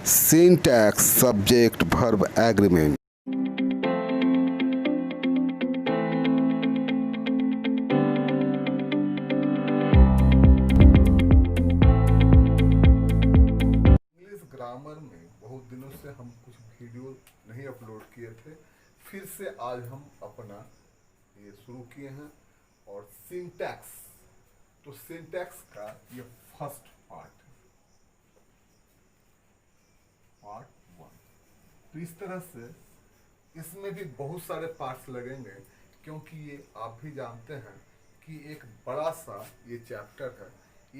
Syntax subject verb agreement. English grammar में बहुत दिनों से हम कुछ वीडियो नहीं अपलोड किए थे, फिर से आज हम अपना ये शुरू किए हैं। और सिंटैक्स, तो सिंटैक्स का ये फर्स्ट पार्ट वन। तो इस तरह से इसमें भी बहुत सारे पार्ट्स लगेंगे, क्योंकि ये आप भी जानते हैं कि एक बड़ा सा ये चैप्टर है।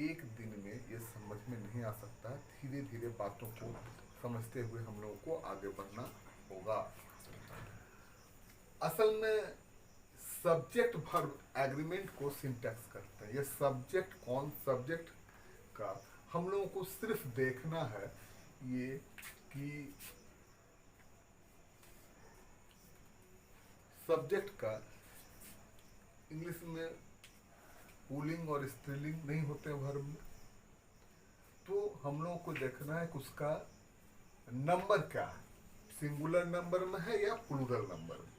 एक दिन में ये समझ में नहीं आ सकता, धीरे धीरे बातों को समझते हुए हम लोगों को आगे बढ़ना होगा। असल में सब्जेक्ट वर्ब एग्रीमेंट को सिंटैक्स करते हैं। ये सब्जेक्ट का हम लोगों को सिर्फ देखना है ये कि सब्जेक्ट का इंग्लिश में पुल्लिंग और स्त्रीलिंग नहीं होते हैं वर्ब में, तो हम लोगों को देखना है कि उसका नंबर क्या है, सिंगुलर नंबर में है या प्लूरल नंबर में।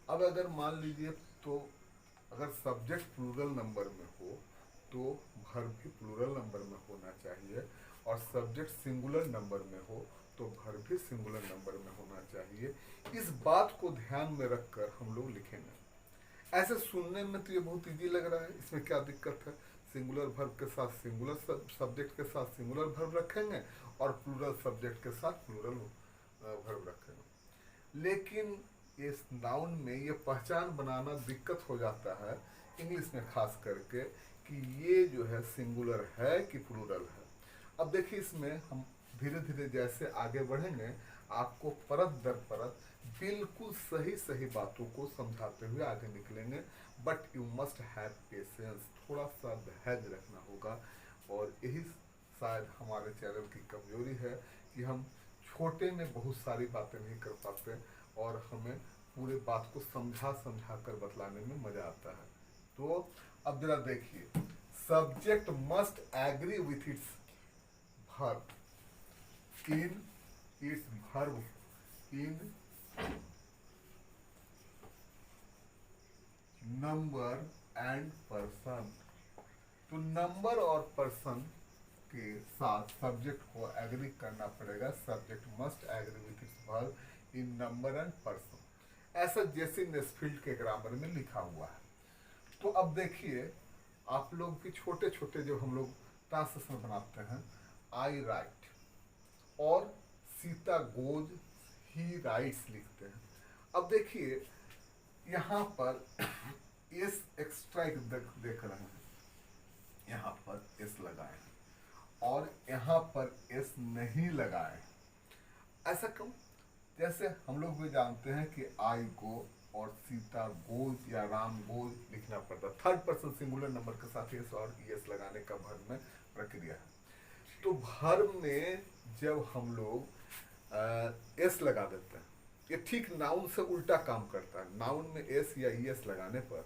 अब अगर मान लीजिए, तो अगर सब्जेक्ट प्लूरल नंबर में हो तो वर्ब भी प्लूरल नंबर में होना चाहिए, और सब्जेक्ट सिंगुलर नंबर में हो तो वर्ब भी सिंगुलर नंबर में होना चाहिए। इस बात को ध्यान में रखकर हम लोग लिखेंगे। ऐसे सुनने में तो ये बहुत इजी लग रहा है, इसमें क्या दिक्कत है। सिंगुलर वर्ब के साथ सिंगुलर सब्जेक्ट के साथ सिंगुलर वर्ब रखेंगे और प्लूरल सब्जेक्ट के साथ प्लूरल वर्ब रखेंगे। लेकिन इस नाउन में ये पहचान बनाना दिक्कत हो जाता है इंग्लिश में, खास करके कि ये जो है सिंगुलर है कि प्लूरल है। अब देखिए, इसमें हम धीरे धीरे जैसे आगे बढ़ेंगे, आपको परत दर परत बिल्कुल सही सही बातों को समझाते हुए आगे निकलेंगे। But you must have patience, थोड़ा सा धैर्य रखना होगा। और यही शायद हमारे चैनल की कमजोरी है कि हम छोटे में बहुत सारी बातें नहीं कर पाते, और हमें पूरे बात को समझा कर बतलाने में मजा आता है। तो अब जरा देखिए, subject must agree with its verb in number and person. तो नंबर और पर्सन के साथ सब्जेक्ट को एग्री करना पड़ेगा। Subject must agree with its verb in number and person, ऐसा जैसे नेस्फील्ड के ग्रामर में लिखा हुआ है। तो अब देखिए, आप लोग भी छोटे छोटे जो हम लोग ट्रांसलेशन बनाते हैं, आई राइट और सीता गोज ही राइट्स लिखते हैं। अब देखिए, यहाँ पर एस एक्स्ट्रा देख रहे हैं, यहाँ पर एस लगाए और यहाँ पर एस नहीं लगाए। ऐसा क्यों? जैसे हम लोग भी जानते हैं कि आई गो और सीता गोज या राम गोज लिखना पड़ता। थर्ड पर्सन सिंगुलर नंबर के साथ एस और ईएस लगाने का वर्ब में प्रक्रिया है। तो वर्ब में जब हम लोग एस लगा देते हैं, ये ठीक नाउन से उल्टा काम करता है। नाउन में एस या ईएस लगाने पर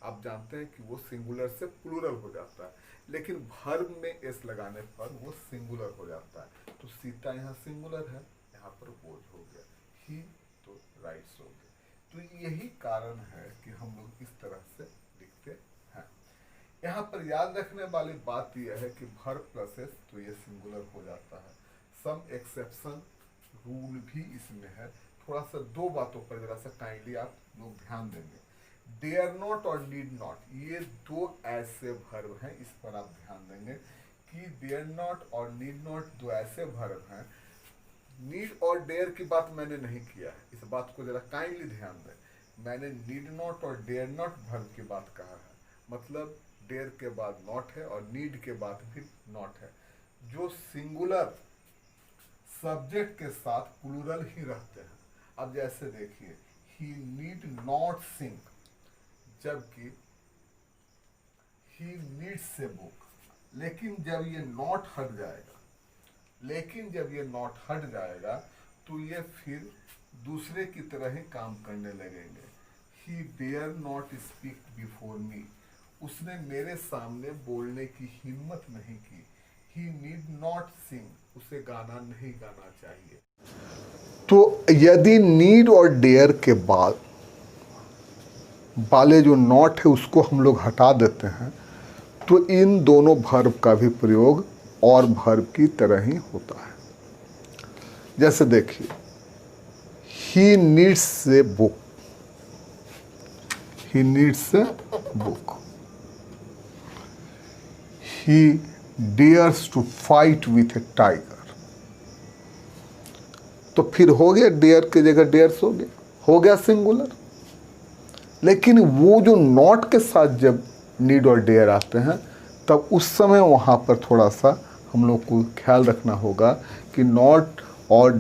आप जानते हैं कि वो सिंगुलर से प्लूरल हो जाता है, लेकिन वर्ब में एस लगाने पर वो सिंगुलर हो जाता है। तो सीता यहाँ सिंगुलर है, यहाँ पर गोज हो गया, ही तो राइट्स हो गया। तो यही कारण है कि हम लोग इस तरह से लिखते हैं। यहाँ पर याद रखने वाली बात यह है कि वर्ब प्लस एस तो ये सिंगुलर हो जाता है। सम एक्सेप्शन रूल भी इसमें है। थोड़ा सा दो बातों पर जरा सा काइंडली आप लोग ध्यान देंगे। डेयर नॉट और नीड नॉट, ये दो ऐसे वर्ब हैं, इस पर आप ध्यान देंगे कि डेयर नॉट और नीड नॉट दो ऐसे वर्ब हैं। नीड और डेयर की बात मैंने नहीं किया है, इस बात को जरा काइंडली ध्यान दें। मैंने नीड नॉट और डेयर नॉट वर्ब की बात कहा है, मतलब डेयर के बाद नॉट है और नीड के बाद भी नॉट है, जो सिंगुलर सब्जेक्ट के साथ प्लूरल ही रहते हैं। अब जैसे देखिए, ही नीड नॉट सिंग, जबकि ही नीड्स ए बुक। लेकिन जब ये नॉट हट जाएगा तो ये फिर दूसरे की तरह ही काम करने लगेंगे। He dare not speak before me, उसने मेरे सामने बोलने की हिम्मत नहीं की। ही नीड नॉट सिंग, उसे गाना नहीं गाना चाहिए। तो यदि नीड और डेयर के बाद वाले जो नॉट है उसको हम लोग हटा देते हैं तो इन दोनों वर्ब का भी प्रयोग और वर्ब की तरह ही होता है। जैसे देखिए, he needs a book, he needs a book, he dares to fight with a tiger. तो फिर हो गया, डेयर की जगह डेयर्स हो गया सिंगुलर। लेकिन वो जो नॉट के साथ जब नीड और डेयर आते हैं तब उस समय वहाँ पर थोड़ा सा हम लोग को ख्याल रखना होगा कि नॉट और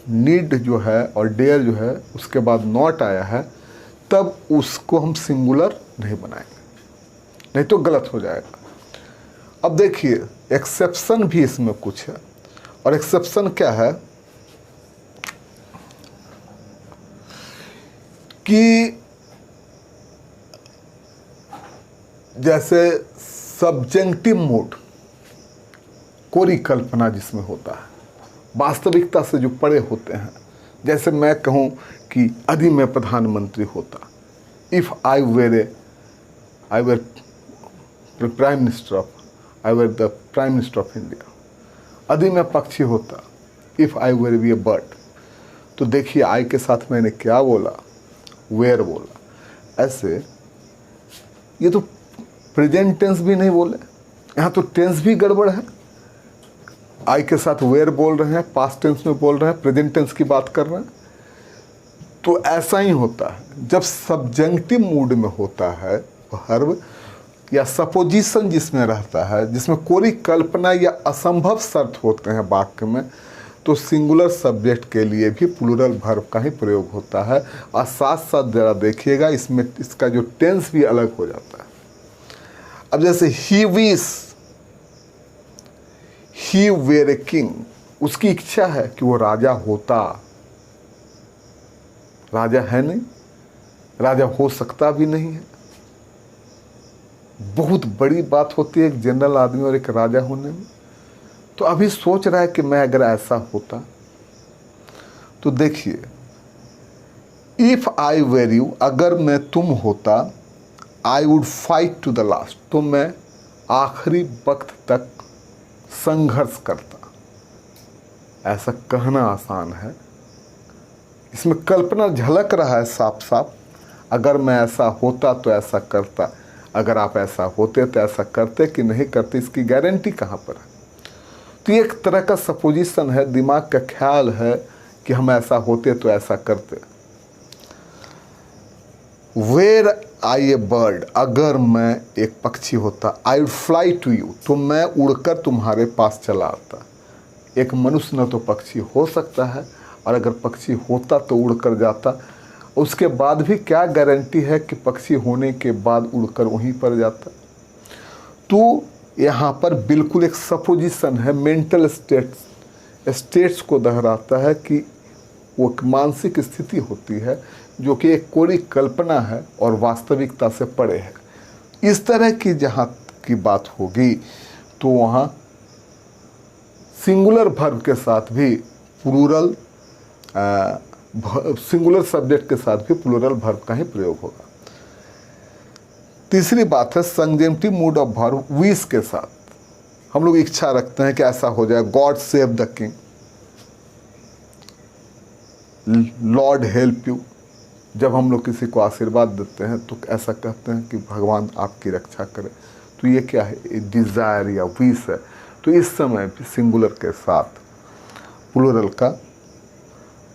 नीड जो है और डेयर जो है उसके बाद नॉट आया है, तब उसको हम सिंगुलर नहीं बनाएंगे, नहीं तो गलत हो जाएगा। अब देखिए, एक्सेप्शन भी इसमें कुछ है, और एक्सेप्शन क्या है कि जैसे सब्जेक्टिव मूड, कोरी कल्पना जिसमें होता है, वास्तविकता से जो परे होते हैं। जैसे मैं कहूँ कि यदि मैं प्रधानमंत्री होता, if I were prime minister of India, यदि मैं पक्षी होता, if I were be a bird. तो देखिए, आई के साथ मैंने क्या बोला, वेयर बोला। ऐसे ये तो प्रेजेंट टेंस भी नहीं बोले, यहाँ तो टेंस भी गड़बड़ है। आई के साथ वेयर बोल रहे हैं, पास्ट टेंस में बोल रहे हैं, प्रेजेंट टेंस की बात कर रहे हैं। तो ऐसा ही होता है जब सब्जेक्टिव मूड में होता है वर्ब, या सपोजिशन जिसमें रहता है, जिसमें कोई कल्पना या असंभव शर्त होते हैं वाक्य में, तो सिंगुलर सब्जेक्ट के लिए भी प्लूरल वर्ब का ही प्रयोग होता है। और साथ साथ जरा देखिएगा, इसमें इसका जो टेंस भी अलग हो जाता है। अब जैसे ही wish, he were a king, उसकी इच्छा है कि वो राजा होता, राजा है नहीं, राजा हो सकता भी नहीं है। बहुत बड़ी बात होती है एक जनरल आदमी और एक राजा होने में। तो अभी सोच रहा है कि मैं अगर ऐसा होता, तो देखिए, इफ आई वेर यू, अगर मैं तुम होता, I would fight to the last, तो मैं आखिरी वक्त तक संघर्ष करता। ऐसा कहना आसान है, इसमें कल्पना झलक रहा है साफ साफ। अगर मैं ऐसा होता तो ऐसा करता, अगर आप ऐसा होते तो ऐसा करते कि नहीं करते, इसकी गारंटी कहाँ पर है। तो ये एक तरह का सपोजिशन है, दिमाग का ख्याल है कि हम ऐसा होते तो ऐसा करते। वेर आई ए बर्ड, अगर मैं एक पक्षी होता, I would fly to you, तो मैं उड़कर तुम्हारे पास चला आता। एक मनुष्य न तो पक्षी हो सकता है, और अगर पक्षी होता तो उड़कर जाता। उसके बाद भी क्या गारंटी है कि पक्षी होने के बाद उड़कर वहीं पर जाता। तो यहाँ पर बिल्कुल एक सपोजिशन है, मेंटल स्टेट्स को दोहराता है कि वो एक मानसिक स्थिति होती है जो कि एक कोरी कल्पना है और वास्तविकता से परे है। इस तरह की जहाँ की बात होगी तो वहाँ सिंगुलर वर्ब के साथ भी प्लूरल, सिंगुलर सब्जेक्ट के साथ भी प्लूरल वर्ब का ही प्रयोग होगा। तीसरी बात है conjunctive mood off verb wish के साथ। हम लोग इच्छा रखते हैं कि ऐसा हो जाए, God save the king, Lord help you. जब हम लोग किसी को आशीर्वाद देते हैं तो ऐसा कहते हैं कि भगवान आपकी रक्षा करे। तो ये क्या है, डिज़ायर या विश है। तो इस समय भी सिंगुलर के साथ प्लूरल का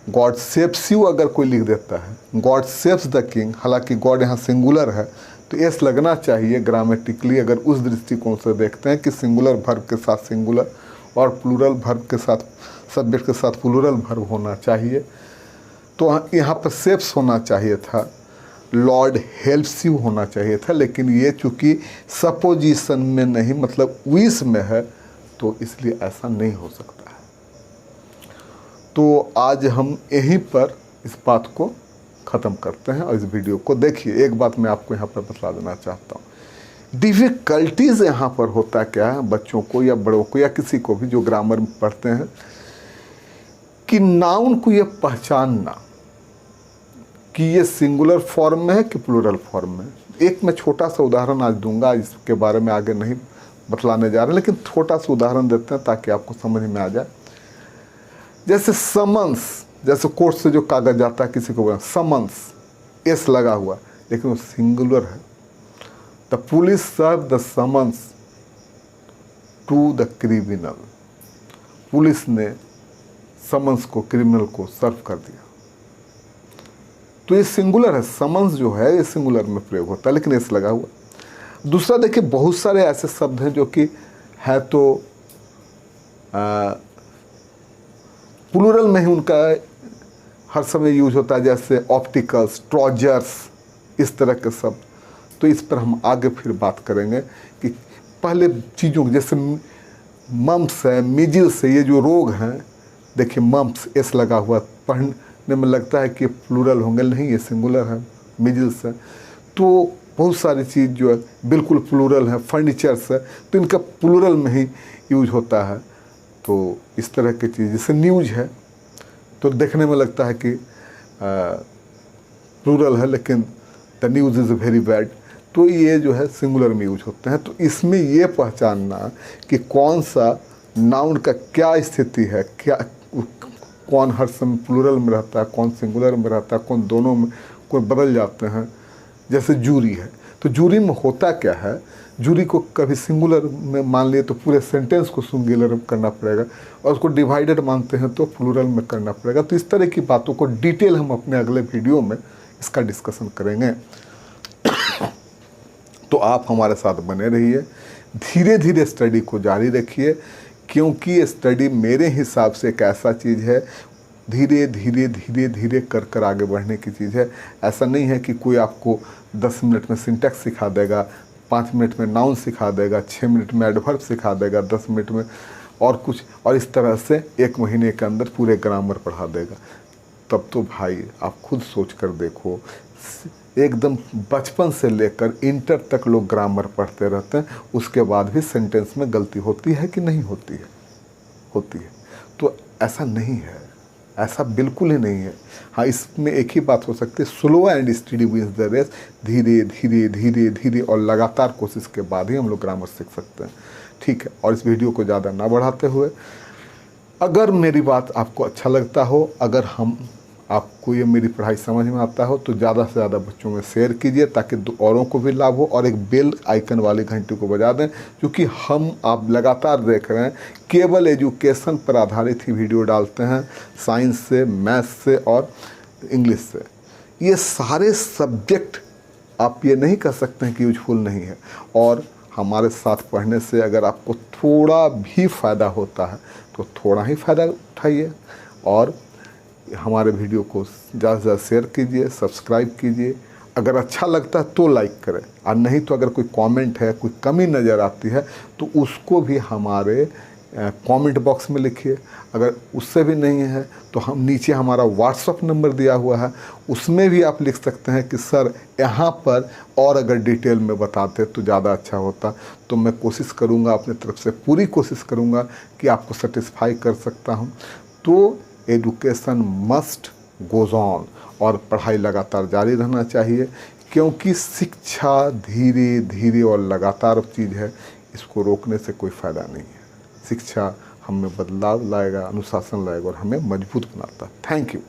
गॉड सेव्स यू अगर कोई लिख देता है, गॉड सेव्स द किंग, हालांकि गॉड यहाँ सिंगुलर है तो एस लगना चाहिए ग्रामेटिकली। अगर उस दृष्टिकोण से देखते हैं कि सिंगुलर वर्ब के साथ सिंगुलर और प्लूरल वर्ब के साथ, सब्जेक्ट के साथ प्लूरल वर्ब होना चाहिए, तो यहाँ पर सेव्स होना चाहिए था, लॉर्ड हेल्प्स यू होना चाहिए था। लेकिन ये चूँकि सपोजिशन में नहीं, मतलब विश में है, तो इसलिए ऐसा नहीं हो सकता है। तो आज हम यहीं पर इस बात को ख़त्म करते हैं और इस वीडियो को देखिए। एक बात मैं आपको यहाँ पर बता देना चाहता हूँ, डिफ़िकल्टीज़ यहाँ पर होता क्या है बच्चों को या बड़ों को या किसी को भी जो ग्रामर में पढ़ते हैं, कि नाउन को ये पहचानना कि ये सिंगुलर फॉर्म में है कि प्लूरल फॉर्म में। एक मैं छोटा सा उदाहरण आज दूंगा, इसके बारे में आगे नहीं बतलाने जा रहे, लेकिन छोटा सा उदाहरण देते हैं ताकि आपको समझ में आ जाए। जैसे समन्स, जैसे कोर्ट से जो कागज जाता है किसी को बोला समन्स, एस लगा हुआ, लेकिन वो सिंगुलर है। The police serve the summons to the criminal, police ने समन्स को क्रिमिनल को सर्व कर दिया। तो ये सिंगुलर है, समन्स जो है ये सिंगुलर में प्रयोग होता है, लेकिन एस लगा हुआ। दूसरा देखिए, बहुत सारे ऐसे शब्द हैं जो कि है तो प्लूरल में ही उनका हर समय यूज होता है, जैसे ऑप्टिकल्स, ट्रॉजर्स, इस तरह के शब्द। तो इस पर हम आगे फिर बात करेंगे कि पहले चीज़ों जैसे मम्प्स है, मिजिल्स है, ये जो रोग हैं, देखिए मम्प्स एस लगा हुआ, पढ़ने में लगता है कि प्लूरल होंगे, नहीं ये सिंगुलर है, मिजिल्स है। तो बहुत सारी चीज़ जो है बिल्कुल प्लूरल है, फर्नीचर्स है, तो इनका प्लूरल में ही यूज होता है। तो इस तरह की चीज़, जैसे न्यूज है तो देखने में लगता है कि प्लूरल है, लेकिन the news is very bad, तो ये जो है सिंगुलर में यूज होते हैं। तो इसमें ये पहचानना कि कौन सा नाउन का क्या स्थिति है, क्या कौन हर समय प्लूरल में रहता है, कौन सिंगुलर में रहता है, कौन दोनों में, कोई बदल जाते हैं। जैसे जूरी है, तो जूरी में होता क्या है, जूरी को कभी सिंगुलर में मान लिए तो पूरे सेंटेंस को सिंगुलर करना पड़ेगा, और उसको डिवाइडेड मानते हैं तो प्लूरल में करना पड़ेगा। तो इस तरह की बातों को डिटेल हम अपने अगले वीडियो में इसका डिस्कशन करेंगे। तो आप हमारे साथ बने रहिए, धीरे धीरे स्टडी को जारी रखिए, क्योंकि ये स्टडी मेरे हिसाब से एक ऐसा चीज़ है, धीरे धीरे धीरे धीरे कर कर आगे बढ़ने की चीज़ है। ऐसा नहीं है कि कोई आपको 10 मिनट में सिंटैक्स सिखा देगा, 5 मिनट में नाउन सिखा देगा, 6 मिनट में एडवर्ब सिखा देगा, 10 मिनट में और कुछ, और इस तरह से 1 महीने के अंदर पूरे ग्रामर पढ़ा देगा। तब तो भाई आप खुद सोच कर देखो, एकदम बचपन से लेकर इंटर तक लोग ग्रामर पढ़ते रहते हैं, उसके बाद भी सेंटेंस में गलती होती है कि नहीं होती है? होती है। तो ऐसा नहीं है, ऐसा बिल्कुल ही नहीं है। हाँ, इसमें एक ही बात हो सकती है, slow and study wins the race, धीरे धीरे धीरे धीरे और लगातार कोशिश के बाद ही हम लोग ग्रामर सीख सकते हैं। ठीक है, और इस वीडियो को ज़्यादा ना बढ़ाते हुए, अगर मेरी बात आपको अच्छा लगता हो, अगर आपको ये मेरी पढ़ाई समझ में आता हो, तो ज़्यादा से ज़्यादा बच्चों में शेयर कीजिए ताकि औरों को भी लाभ हो, और एक बेल आइकन वाली घंटी को बजा दें, क्योंकि आप लगातार देख रहे हैं केवल एजुकेशन पर आधारित ही वीडियो डालते हैं, साइंस से, मैथ्स से और इंग्लिश से। ये सारे सब्जेक्ट आप ये नहीं कह सकते हैं कि यूजफुल नहीं है, और हमारे साथ पढ़ने से अगर आपको थोड़ा भी फ़ायदा होता है तो थोड़ा ही फ़ायदा उठाइए, और हमारे वीडियो को ज़्यादा से ज़्यादा शेयर कीजिए, सब्सक्राइब कीजिए। अगर अच्छा लगता है तो लाइक करें, और नहीं तो अगर कोई कमेंट है, कोई कमी नज़र आती है तो उसको भी हमारे कमेंट बॉक्स में लिखिए। अगर उससे भी नहीं है तो हम नीचे हमारा व्हाट्सएप नंबर दिया हुआ है, उसमें भी आप लिख सकते हैं कि सर यहाँ पर और अगर डिटेल में बताते तो ज़्यादा अच्छा होता। तो मैं कोशिश करूँगा, अपनी तरफ से पूरी कोशिश करूँगा कि आपको सेटिस्फाई कर सकता हूँ। तो एजुकेशन मस्ट गोज़ ऑन, और पढ़ाई लगातार जारी रहना चाहिए, क्योंकि शिक्षा धीरे धीरे और लगातार चीज़ है, इसको रोकने से कोई फ़ायदा नहीं है। शिक्षा हमें बदलाव लाएगा, अनुशासन लाएगा और हमें मजबूत बनाता है। Thank you.